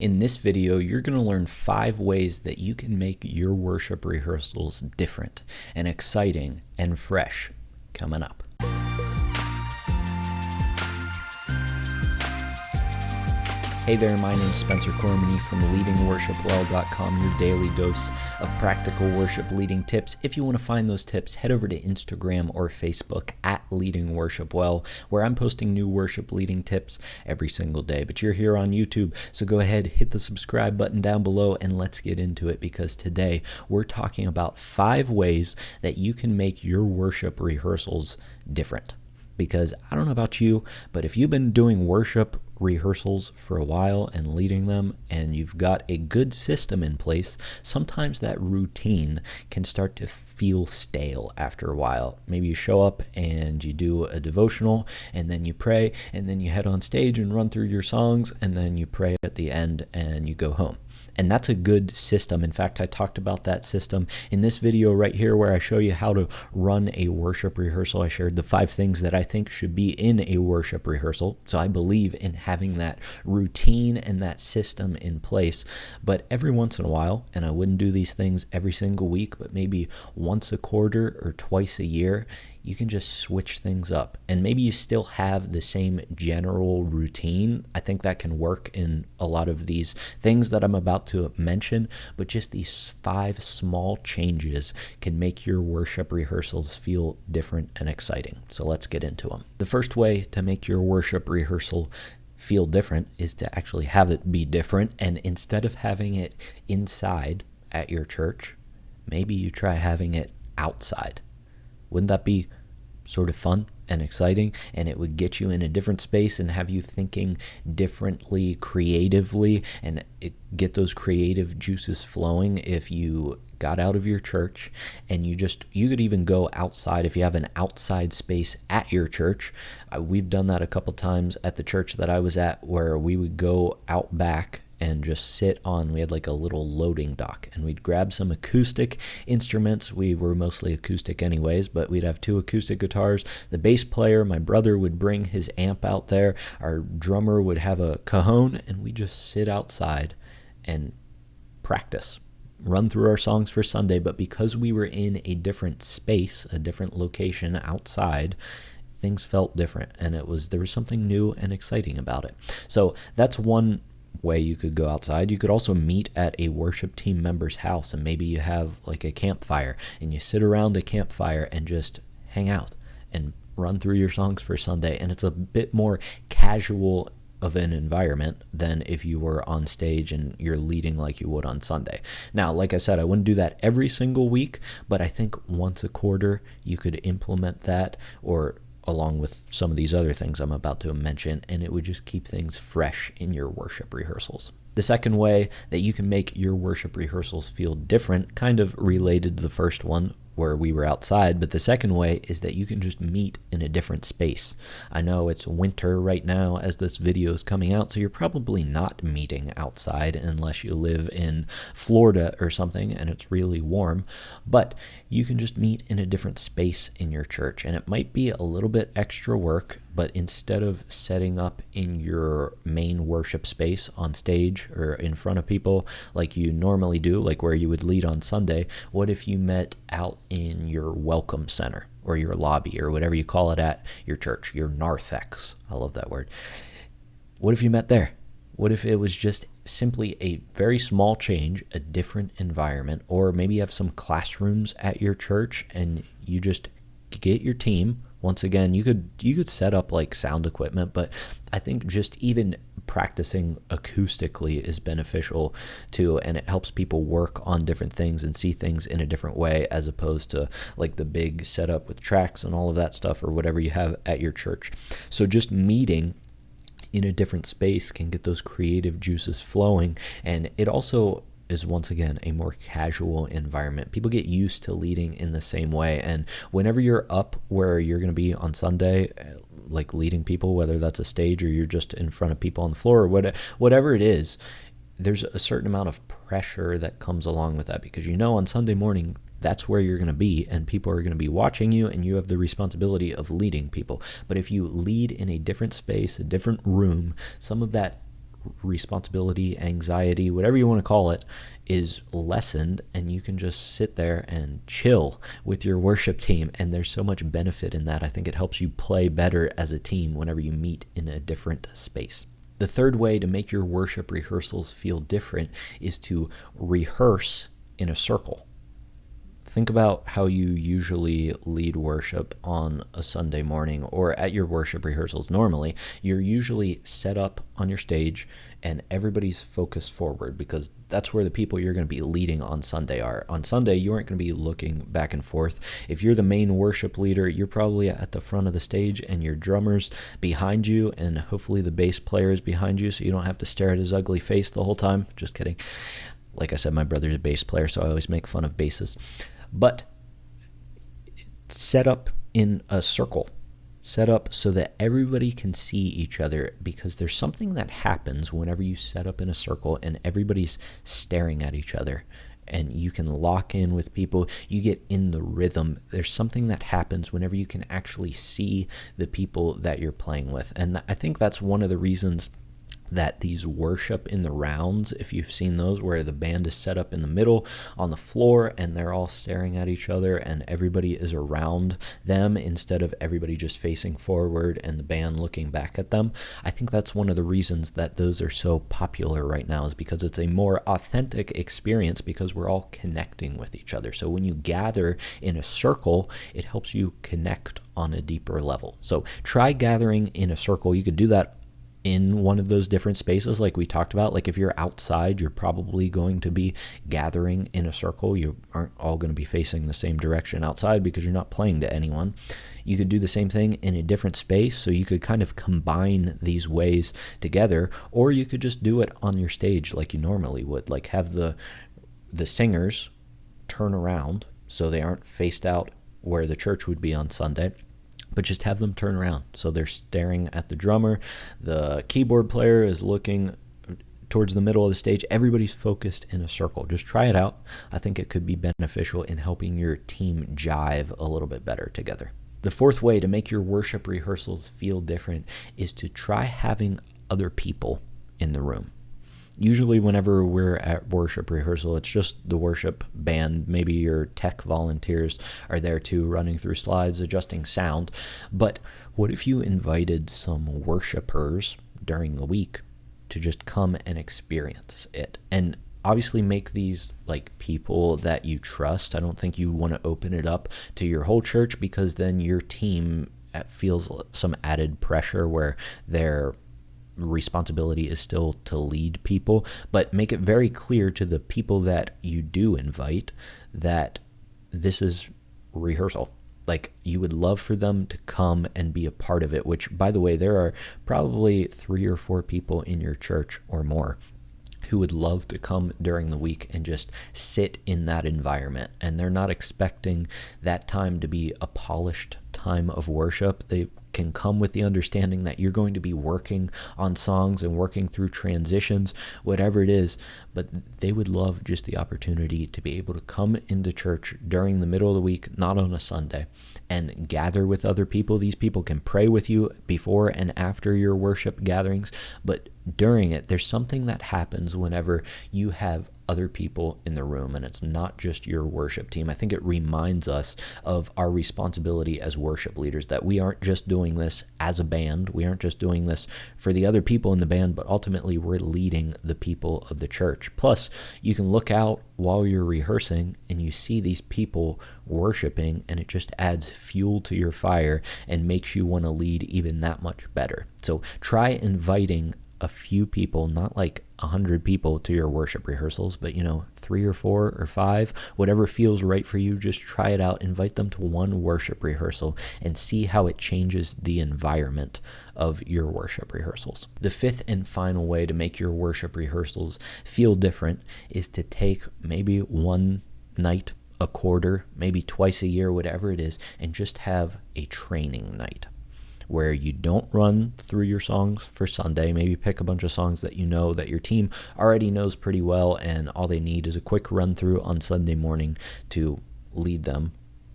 In this video, you're going to learn 5 ways that you can make your worship rehearsals different and exciting and fresh coming up. Hey there, my name's Spencer Cormany from leadingworshipwell.com, your daily dose of practical worship leading tips. If you want to find those tips, head over to Instagram or Facebook at Leading Worship Well, where I'm posting new worship leading tips every single day. But you're here on YouTube, so go ahead, hit the subscribe button down below, and let's get into it, because today we're talking about 5 ways that you can make your worship rehearsals different. Because I don't know about you, but if you've been doing worship rehearsals for a while and leading them, and you've got a good system in place, sometimes that routine can start to feel stale after a while. Maybe you show up and you do a devotional, and then you pray, and then you head on stage and run through your songs, and then you pray at the end and you go home. And that's a good system. In fact, I talked about that system in this video right here, where I show you how to run a worship rehearsal. I shared the 5 things that I think should be in a worship rehearsal. So I believe in having that routine and that system in place. But every once in a while, and I wouldn't do these things every single week, but maybe once a quarter or twice a year, you can just switch things up. And maybe you still have the same general routine. I think that can work in a lot of these things that I'm about to mention, but just these 5 small changes can make your worship rehearsals feel different and exciting. So let's get into them. The first way to make your worship rehearsal feel different is to actually have it be different. And instead of having it inside at your church, maybe you try having it outside. Wouldn't that be sort of fun and exciting? And it would get you in a different space and have you thinking differently, creatively, and get those creative juices flowing if you got out of your church and you could even go outside if you have an outside space at your church. We've done that a couple times at the church that I was at, where we would go out back and just sit on, we had like a little loading dock, and we'd grab some acoustic instruments. We were mostly acoustic anyways, but we'd have 2 acoustic guitars. The bass player, my brother, would bring his amp out there. Our drummer would have a cajon, and we just sit outside and practice, run through our songs for Sunday. But because we were in a different space, a different location outside, things felt different, and there was something new and exciting about it. So that's one way you could go outside. You could also meet at a worship team member's house, and maybe you have like a campfire, and you sit around a campfire and just hang out and run through your songs for Sunday. And it's a bit more casual of an environment than if you were on stage and you're leading like you would on Sunday. Now, like I said, I wouldn't do that every single week, but I think once a quarter you could implement that, or along with some of these other things I'm about to mention, and it would just keep things fresh in your worship rehearsals. The second way that you can make your worship rehearsals feel different, kind of related to the first one where we were outside, but the second way is that you can just meet in a different space. I know it's winter right now as this video is coming out, so you're probably not meeting outside unless you live in Florida or something and it's really warm, but you can just meet in a different space in your church. And it might be a little bit extra work, but instead of setting up in your main worship space on stage or in front of people like you normally do, like where you would lead on Sunday, what if you met out in your welcome center or your lobby or whatever you call it at your church, your narthex? I love that word. What if you met there? What if it was just simply a very small change, a different environment? Or maybe you have some classrooms at your church and you just get your team. Once again, you could set up like sound equipment, but I think just even practicing acoustically is beneficial too, and it helps people work on different things and see things in a different way, as opposed to like the big setup with tracks and all of that stuff or whatever you have at your church. So just meeting in a different space can get those creative juices flowing, and it also is, once again, a more casual environment. People get used to leading in the same way, and whenever you're up where you're going to be on Sunday, like leading people, whether that's a stage or you're just in front of people on the floor or whatever it is, there's a certain amount of pressure that comes along with that, because on Sunday morning that's where you're going to be, and people are going to be watching you, and you have the responsibility of leading people. But if you lead in a different space, a different room, some of that responsibility, anxiety, whatever you want to call it, is lessened, and you can just sit there and chill with your worship team. And there's so much benefit in that. I think it helps you play better as a team whenever you meet in a different space. The third way to make your worship rehearsals feel different is to rehearse in a circle. Think about how you usually lead worship on a Sunday morning or at your worship rehearsals. Normally, you're usually set up on your stage and everybody's focused forward, because that's where the people you're going to be leading on Sunday are. On Sunday, you aren't going to be looking back and forth. If you're the main worship leader, you're probably at the front of the stage and your drummer's behind you, and hopefully the bass player is behind you so you don't have to stare at his ugly face the whole time. Just kidding. Like I said, my brother's a bass player, so I always make fun of basses. But set up in a circle, set up so that everybody can see each other, because there's something that happens whenever you set up in a circle and everybody's staring at each other, and you can lock in with people. You get in the rhythm. There's something that happens whenever you can actually see the people that you're playing with. And I think that's one of the reasons that these worship in the rounds, if you've seen those, where the band is set up in the middle on the floor and they're all staring at each other and everybody is around them instead of everybody just facing forward and the band looking back at them. I think that's one of the reasons that those are so popular right now, is because it's a more authentic experience, because we're all connecting with each other. So when you gather in a circle, it helps you connect on a deeper level. So try gathering in a circle. You could do that in one of those different spaces like we talked about. Like if you're outside, you're probably going to be gathering in a circle. You aren't all going to be facing the same direction outside because you're not playing to anyone. You could do the same thing in a different space, so you could kind of combine these ways together, or you could just do it on your stage like you normally would. Like have the singers turn around so they aren't faced out where the church would be on Sunday, but just have them turn around so they're staring at the drummer. The keyboard player is looking towards the middle of the stage. Everybody's focused in a circle. Just try it out. I think it could be beneficial in helping your team jive a little bit better together. The fourth way to make your worship rehearsals feel different is to try having other people in the room. Usually whenever we're at worship rehearsal, it's just the worship band. Maybe your tech volunteers are there too, running through slides, adjusting sound. But what if you invited some worshipers during the week to just come and experience it? And obviously make these like people that you trust. I don't think you want to open it up to your whole church, because then your team feels some added pressure where they're responsibility is still to lead people. But make it very clear to the people that you do invite that this is rehearsal. Like, you would love for them to come and be a part of it, which, by the way, there are probably 3 or 4 people in your church or more who would love to come during the week and just sit in that environment. And they're not expecting that time to be a polished time of worship. They can come with the understanding that you're going to be working on songs and working through transitions, whatever it is, but they would love just the opportunity to be able to come into church during the middle of the week, not on a Sunday, and gather with other people. These people can pray with you before and after your worship gatherings, but during it, there's something that happens whenever you have other people in the room and it's not just your worship team. I think it reminds us of our responsibility as worship leaders, that we aren't just doing this as a band. We aren't just doing this for the other people in the band, but ultimately we're leading the people of the church. Plus, you can look out while you're rehearsing and you see these people worshiping, and it just adds fuel to your fire and makes you want to lead even that much better. So try inviting a few people, not like 100 people to your worship rehearsals, but 3 or 4 or 5, whatever feels right for you. Just try it out. Invite them to one worship rehearsal and see how it changes the environment of your worship rehearsals. The fifth and final way to make your worship rehearsals feel different is to take maybe one night a quarter, maybe twice a year, whatever it is, and just have a training night where you don't run through your songs for Sunday. Maybe pick a bunch of songs that you know that your team already knows pretty well, and all they need is a quick run through on Sunday morning to lead them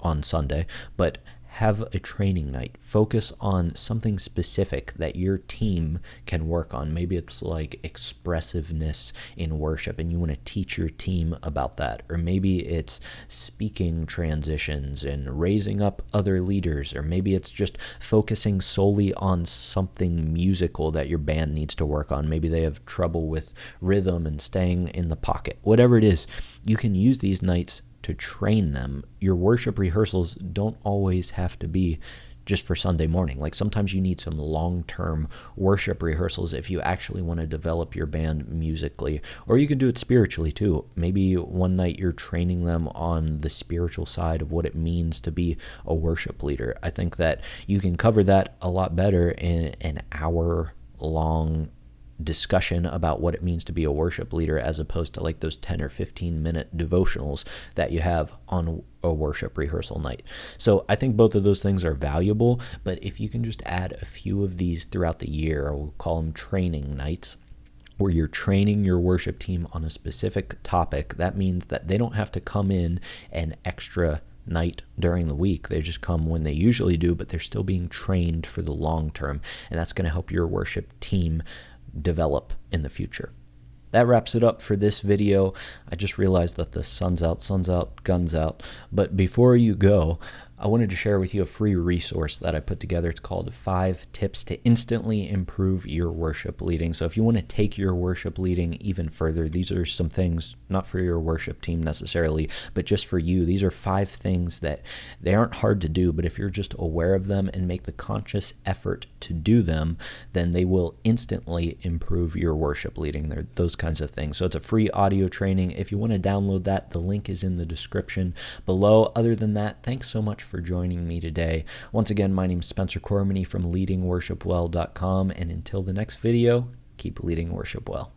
on Sunday. But have a training night. Focus on something specific that your team can work on. Maybe it's like expressiveness in worship and you want to teach your team about that. Or maybe it's speaking transitions and raising up other leaders. Or maybe it's just focusing solely on something musical that your band needs to work on. Maybe they have trouble with rhythm and staying in the pocket. Whatever it is, you can use these nights to train them. Your worship rehearsals don't always have to be just for Sunday morning. Like sometimes you need some long-term worship rehearsals if you actually want to develop your band musically, or you can do it spiritually too. Maybe one night you're training them on the spiritual side of what it means to be a worship leader. I think that you can cover that a lot better in an hour-long discussion about what it means to be a worship leader, as opposed to like those 10 or 15-minute devotionals that you have on a worship rehearsal night. So I think both of those things are valuable, but if you can just add a few of these throughout the year, we'll call them training nights, where you're training your worship team on a specific topic, that means that they don't have to come in an extra night during the week. They just come when they usually do, but they're still being trained for the long term, and that's going to help your worship team develop in the future. That wraps it up for this video. I just realized that the sun's out, guns out. But before you go, I wanted to share with you a free resource that I put together. It's called 5 Tips to Instantly Improve Your Worship Leading. So if you want to take your worship leading even further, these are some things, not for your worship team necessarily, but just for you. These are 5 things that they aren't hard to do, but if you're just aware of them and make the conscious effort to do them, then they will instantly improve your worship leading. They're those kinds of things. So it's a free audio training. If you want to download that, the link is in the description below. Other than that, thanks so much for joining me today. Once again, my name is Spencer Cormany from leadingworshipwell.com, and until the next video, keep leading worship well.